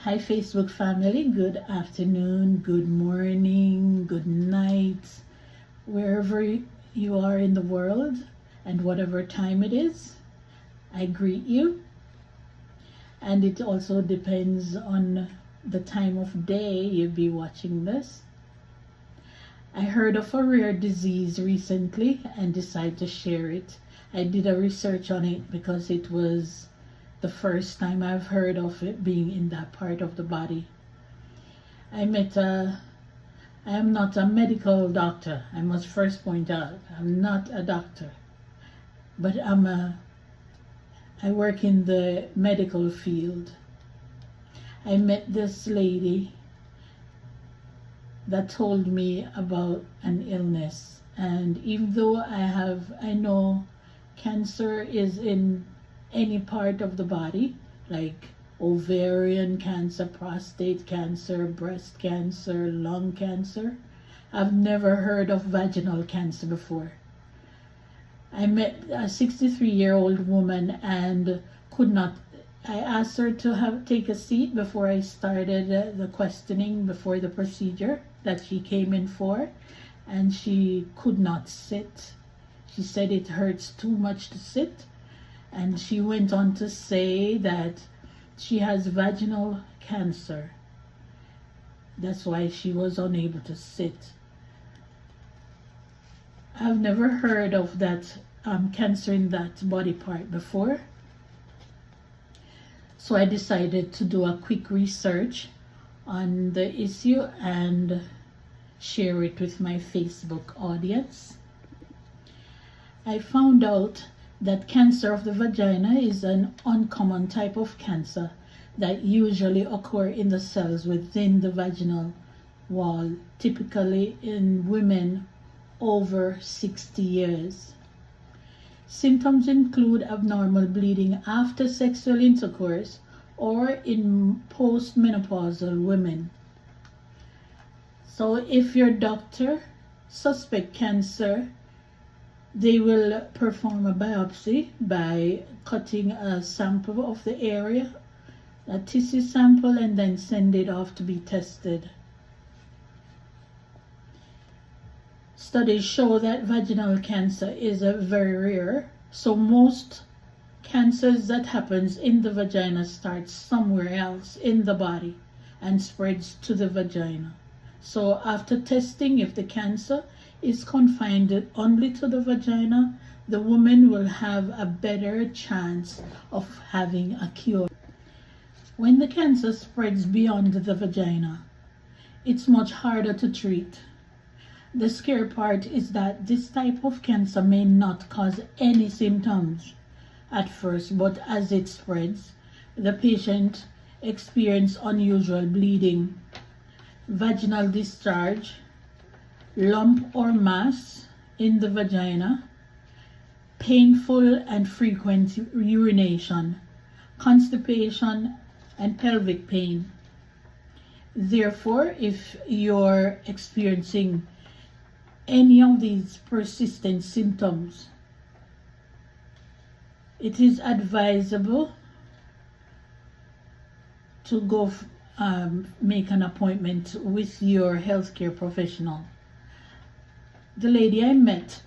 Hi, Facebook family. Good afternoon, good morning, good night, wherever you are in the world and whatever time it is. I greet you. And it also depends on the time of day you'll be watching this. I heard of a rare disease recently and decided to share it. I did a research on it because it was the first time I've heard of it being in that part of the body. I am not a medical doctor. I must first point out, I'm not a doctor, but I work in the medical field. I met this lady that told me about an illness, and even though I know cancer is in any part of the body, like ovarian cancer, prostate cancer, breast cancer, lung cancer, I've never heard of vaginal cancer before. I met a 63-year-old woman and I asked her to take a seat before I started the questioning before the procedure that she came in for, and she could not sit. She said it hurts too much to sit, and she went on to say that she has vaginal cancer. That's why she was unable to sit. I've never heard of that cancer in that body part before. So I decided to do a quick research on the issue and share it with my Facebook audience. I found out that cancer of the vagina is an uncommon type of cancer that usually occur in the cells within the vaginal wall, typically in women over 60 years. Symptoms include abnormal bleeding after sexual intercourse or in postmenopausal women. So if your doctor suspects cancer, they will perform a biopsy by cutting a sample of the area, a tissue sample, and then send it off to be tested. Studies show that vaginal cancer is very rare, so most cancers that happens in the vagina start somewhere else in the body and spreads to the vagina. So after testing, if the cancer is confined only to the vagina, the woman will have a better chance of having a cure. When the cancer spreads beyond the vagina, it's much harder to treat. The scary part is that this type of cancer may not cause any symptoms at first, but as it spreads, the patient experiences unusual bleeding, vaginal discharge, lump or mass in the vagina, painful and frequent urination, constipation, and pelvic pain. Therefore, if you're experiencing any of these persistent symptoms, it is advisable to go make an appointment with your healthcare professional. The lady I met,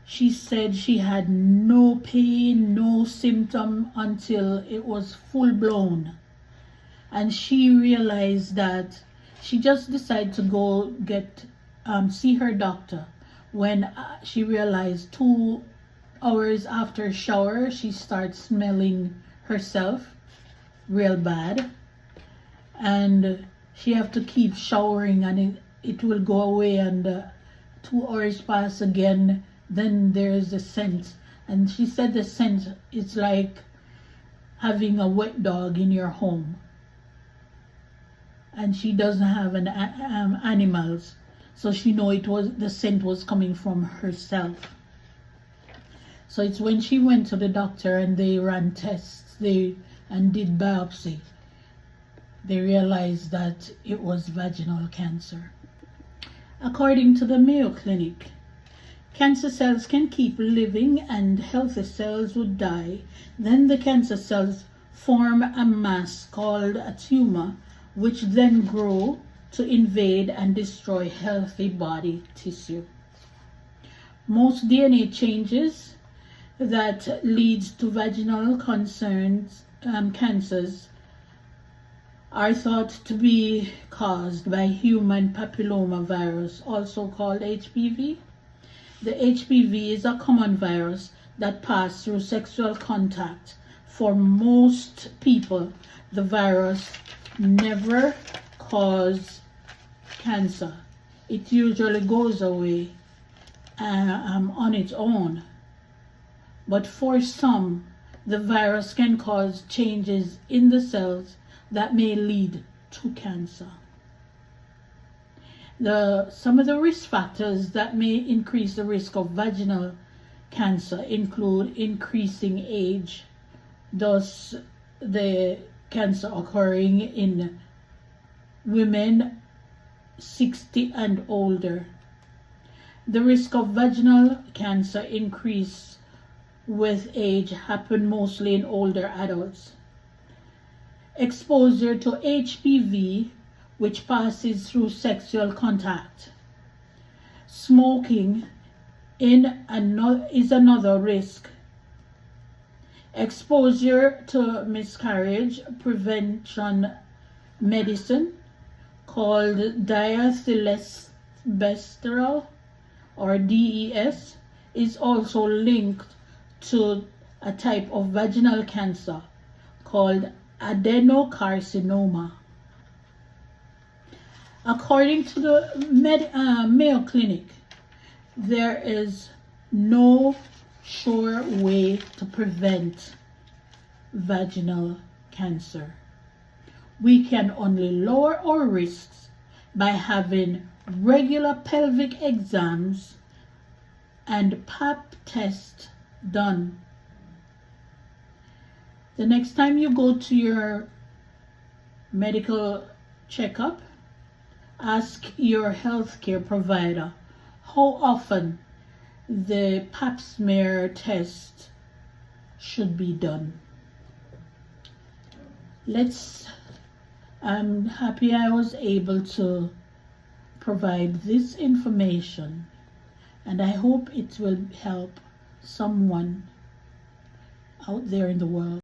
she said she had no pain, no symptom until it was full blown. And she realized that she just decided to go see her doctor when she realized 2 hours after shower, she starts smelling herself real bad. And she have to keep showering, and it will go away, and 2 hours pass again, then there's the scent. And she said the scent is like having a wet dog in your home. And she doesn't have animals, so she know the scent was coming from herself. So it's when she went to the doctor and they ran tests and did biopsy, they realized that it was vaginal cancer. According to the Mayo Clinic, cancer cells can keep living and healthy cells would die. Then the cancer cells form a mass called a tumor, which then grow to invade and destroy healthy body tissue. Most DNA changes that leads to vaginal cancers are thought to be caused by human papillomavirus, also called HPV. The HPV is a common virus that passes through sexual contact. For most people, the virus never causes cancer. It usually goes away on its own. But for some, the virus can cause changes in the cells that may lead to cancer. Some of the risk factors that may increase the risk of vaginal cancer include increasing age, thus the cancer occurring in women 60 and older. The risk of vaginal cancer increase with age happen mostly in older adults. Exposure to HPV, which passes through sexual contact. Smoking is another risk. Exposure to miscarriage prevention medicine called diethylstilbestrol or DES is also linked to a type of vaginal cancer called adenocarcinoma. According to the Mayo Clinic, there is no sure way to prevent vaginal cancer. We can only lower our risks by having regular pelvic exams and pap tests done. The next time you go to your medical checkup, ask your healthcare provider how often the pap smear test should be done. I'm happy I was able to provide this information, and I hope it will help someone out there in the world.